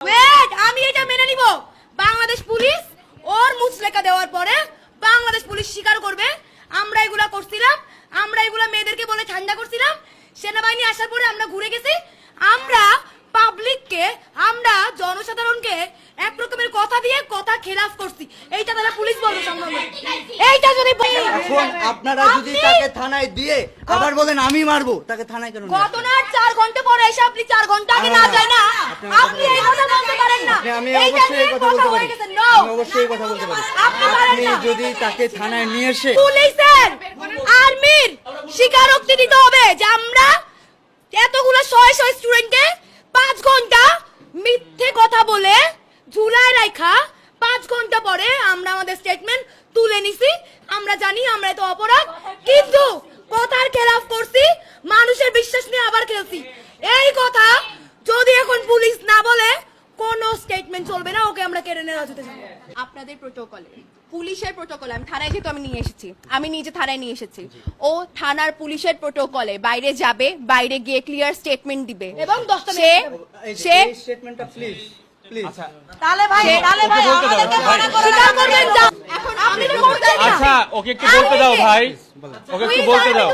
Wait, আমি এটা মেনে নিব। বাংলাদেশ পুলিশ ওর মুচলেকা দেওয়ার পরে বাংলাদেশ পুলিশ স্বীকার করবে আমরা এগুলা করছিলাম, আমরা এগুলা মেয়েদেরকে বলে ঠান্ডা করছিলাম। সেনাবাহিনী আসার পরে আমরা ঘুরে গেছি, আমরা পাবলিককে, আমরা জনসাধারণকে এক রকমের কথা দিয়ে কথা খেলাফ করছি। এইটা তারা পুলিশ বলবে সম্ভব। এইটা যদি এখন আপনারা যদি তাকে থানায় দিয়ে আবার বলেন আমি মারবো, তাকে থানায় কেন? ঘটনার 4 ঘন্টা পরে এসে আপনি 4 ঘন্টা আগে না যায় না, আপনি এই কথা বলতে পারেন না। আমি অবশ্যই এই কথা বলতে পারি, আমি অবশ্যই এই কথা বলতে পারি। আপনি যদি তাকে থানায় নিয়ে এসে পুলিশের আর্মির স্বীকারোক্তি দিতে হবে যে আমরা এতগুলো শয়ে শয়ে স্টুডেন্টকে 5 ঘন্টা মিথ্যে কথা বলে ঝুলায় রাখা, 5 ঘন্টা পরে আমরা আমাদের স্টেটমেন্ট তুলে নিছি। আমরা জানি আমরা এত অপরাধ, কিন্তু কথার খেলাফ করছি, মানুষের বিশ্বাস নিয়ে আবার খেলছি। এই কথা যদি এখন পুলিশ না বলে কোনো স্টেটমেন্ট চলবে না, ওকে আমরা কেড়ে নেওয়া যেতে চাই। আপনাদের প্রোটোকলে, পুলিশের প্রোটোকলে, আমি থানায় যেহেতু আমি নিয়ে এসেছি, আমি নিজে থানায় নিয়ে এসেছি, ও থানার পুলিশের প্রোটোকলে বাইরে যাবে, বাইরে গিয়ে ক্লিয়ার স্টেটমেন্ট দিবে এবং 10টা সে স্টেটমেন্টটা প্লিজ প্লিজ। তাহলে ভাই আমাদেরকে মনে করে স্বীকার করবেন। এখন আপনি তো বলতে চান। আচ্ছা, ওকে একটু বলতে দাও ভাই, ওকে একটু বলতে দাও।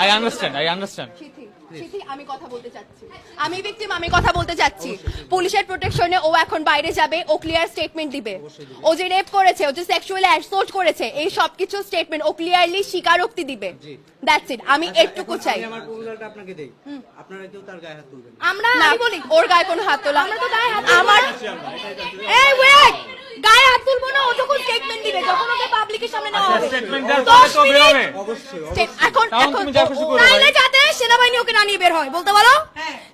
I understand. সিথি, আমি কথা বলতে চাচ্ছি, আমি ভিকটিম, আমি কথা বলতে চাচ্ছি। পুলিশের প্রোটেকশনে ও এখন বাইরে যাবে, ও ক্লিয়ার স্টেটমেন্ট দিবে। ও যে রেপ করেছে, ও যে সেক্সুয়ালি অ্যাসল্ট করেছে, এই সবকিছু স্টেটমেন্ট ও ক্লিয়ারলি স্বীকারোক্তি দিবে। দ্যাটস ইট, আমি এটুকু চাই। আমি আমার প্রপোজালটা আপনাকে দেই, আপনারা কেউ তার গায়ে হাত তুলবেন আমরা আমি বলি ওর গায়ে কোনো হাত তোলা, আমরা তো গায়ে হাত আমার এই ওয়েট, গায়ে হাত তুলবো না, ও যখন স্টেটমেন্ট দিবে, যখন ওকে পাবলিকের সামনে নেওয়া হবে, স্টেটমেন্ট দেওয়ার পরে তো বের হবে। অবশ্যই। এখন তাও তুমি যা খুশি করো। তাইলে যাতে সেনাবাহিনী ওকে না নিয়ে বের হয়, বলতে বলো।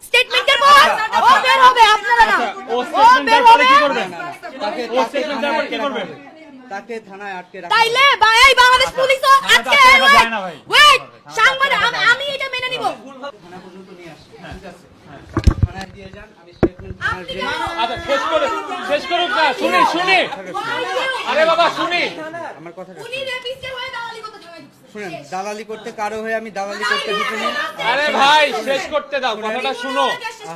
স্টেটমেন্টের পর ও বের হবে, আপনারা না। ও ও স্টেটমেন্ট বের দেওয়ার পরে হবে। কি করবে? তাকে ও স্টেটমেন্ট দেওয়ার পরে কি করবে? তাকে থানায় আটকে রাখা। তাইলে ভাই বাংলাদেশ পুলিশও আজকে আটকে রাখা যায় না ভাই। ওয়েট, সাংবাদিক আমি এটা মেনে নিব। থানা পর্যন্ত নিয়ে আসেন, ঠিক আছে? থানায় দিয়ে যান, আমি স্টেটমেন্ট থানায় দিয়ে আচ্ছা, শেষ করুক না, শুনি। আরে বাবা শুনি। আমার কথাটা উনি রেপিস্টের হয়ে দালালি করতে থামাই দিচ্ছে। শুনেন। দালালি করতে কারো হয়ে আমি দালালি করতে ঢুকিনি। আরে ভাই শেষ করতে দাও, কথাটা শুনো।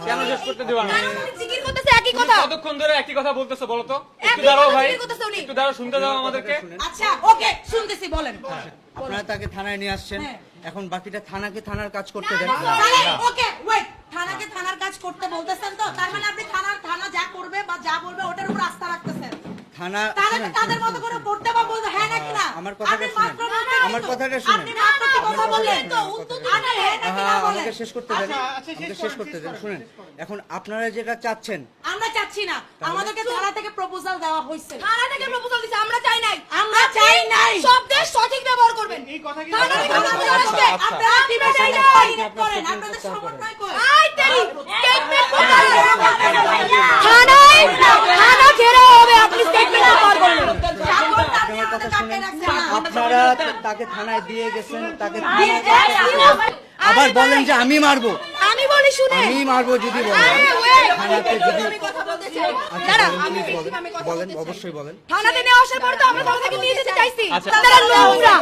কেন শেষ করতে দিবা না? জিকির করতেছে একই কথা। কতক্ষণ ধরে একই কথা বলতেছো বলো তো? একটু দাঁড়াও ভাই, একটু দাঁড়াও, শুনতে দাও আমাদেরকে। আচ্ছা ওকে, শুনতেছি, বলেন। আপনারা তাকে থানায় নিয়ে আসছেন, এখন বাকিটা থানাকে থানার কাজ করতে দেন। তাহলে ওকে ওয়েট, থানাকে থানার কাজ করতে বলতেছেন তো, তার মানে আপনি থানা যা করবে বা যা বলবে ওটার উপর আস্থা রাখতেছেন। থানা তাহলে শুনেন, তাদের মতো করে করতে বা বলতে, হ্যাঁ নাকি না? আমার কথাটা আপনি শুনেন, মাত্র বলতে গেলেন আমার তো। কথাটা শুনেন। আপনি মাত্র কি কথা বললেন তো, উত্তর দিন না, হ্যাঁ নাকি না বলেন। আমাকে শেষ করতে দেন, আমাকে শেষ করতে দেন। শুনেন, এখন আপনারা যেটা চাচ্ছেন, আমরা চাচ্ছি না, আমাদেরকে থানা থেকে প্রপোজাল দেওয়া হয়েছে। থানা থেকে প্রপোজাল দিছে, আমরা চাই নাই। আমরা চাই নাই। শব্দের সঠিক ব্যবহার করবেন। থানা থেকে প্রপোজাল আসবে, আপনারা ডিবেটে করেন, আপনাদের সমন্বয় করেন। আই তেরি স্টেটমেন্ট থানা ঘেরাও হবে, আপনি স্টেটমেন্ট ব্যবহার করবেন। আমার কথা শুনেন। আপনারা তাকে থানায় দিয়ে গেছেন, তাকে আবার বলেন যে আমি মারবো, আমি বলি শুনে, আমি মারবো যদি বলেন। আরে ওয়েট, থানাতে যদি আমি কথা বলতে চাই। আচ্ছা দাঁড়া, বলেন, আমি please বলেন, আমি কথা বলেন, বলতে চাই। অবশ্যই বলেন। থানাতে নিয়ে আসার পর তো আমরা থানা থেকে নিয়ে যেতে চাইছি। আচ্ছা। আপনারা নোংরা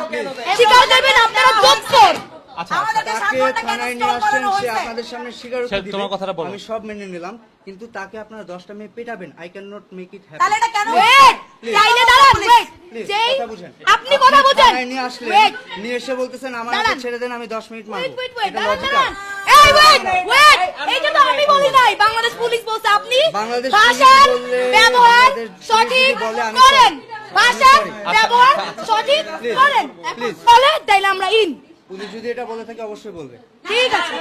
স্বীকার করবেন, আপনারা দোষর। আচ্ছা, আমাদেরকে তাকে সাংবাদিকতা থানায় কেন নিয়ে স্টপ আসছেন, করানো সে হয়েছে? আপনাদের সামনে স্বীকারোক্তি সে দিবে। তোমার কথাটা বলো। আমি সব মেনে নিলাম, কিন্তু তাকে আপনারা 10টা মেয়ে পেটাবেন। I can not make it তাহলে হ্যাপেন। এটা কেন? ওয়েট, তাইলে দাঁড়ান, ওয়েট। Please, যেই কথা বুঝেন। আপনি কথা বুঝেন, থানায় নিয়ে আসলেন, ওয়েট, নিয়ে এসে বলতেছেন আমার দাঁড়ান। হাতে ছেড়ে দেন, আমি 10 মিনিট মারবো। ওয়েট, ওয়েট, এটা দাঁড়ান, লজিক্যাল? দাঁড়ান। এই ওয়েট, ওয়েট, এইটা তো আমি বলি নাই, বাংলাদেশ পুলিশ বলছে। আপনি বাংলাদেশ ভাষার পুলিশ বললে, ব্যবহার বাংলাদেশ পুলিশ সঠিক যদি বলে, আমি করেন, sorry। ভাষার আমি sorry। ব্যবহার সঠিক Please, করেন। please। বলে তাইলে আমরা ইন। পুলিশ যদি এটা বলে থাকে অবশ্যই বলবে। ঠিক আছে,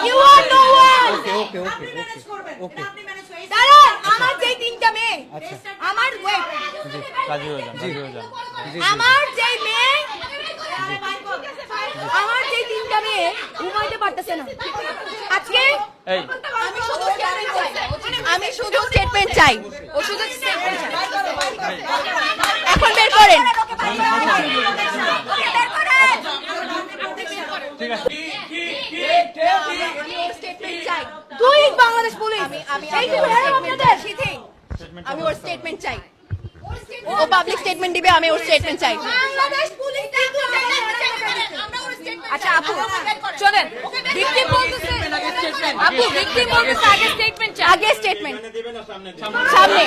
ইউ আর নো ওয়ান। ওকে ওকে ওকে ওকে ওকে। দাঁড়ান, আমার যেই 3টা মেয়ে, আচ্ছা। আমার ওয়েট, রাজি হয়ে যান, রাজি হয়ে যান। আমার যেই মেয়ে, আমার যেই 3টা মেয়ে ঘুমাইতে পারতেছে না আজকে। এই আমি শুধু স্টেটমেন্ট চাই, ও শুধু স্টেটমেন্ট চাই। এখন বের করেন। ঠিক আছে। স্টেটমেন্ট চাই। দুই বাংলাদেশ পুলিশ, এই যে ম্যাডাম আপনাদের আমি ওর স্টেটমেন্ট চাই। ও পাবলিক স্টেটমেন্ট দিবে, আমি ওর স্টেটমেন্ট চাই। বাংলাদেশ পুলিশ কিন্তু আমরা ওর স্টেটমেন্ট আচ্ছা আপু চলেন ভিকটিম বলতেছে আপু ভিকটিম বলতেছে আগে স্টেটমেন্ট চাই আগে স্টেটমেন্ট সামনে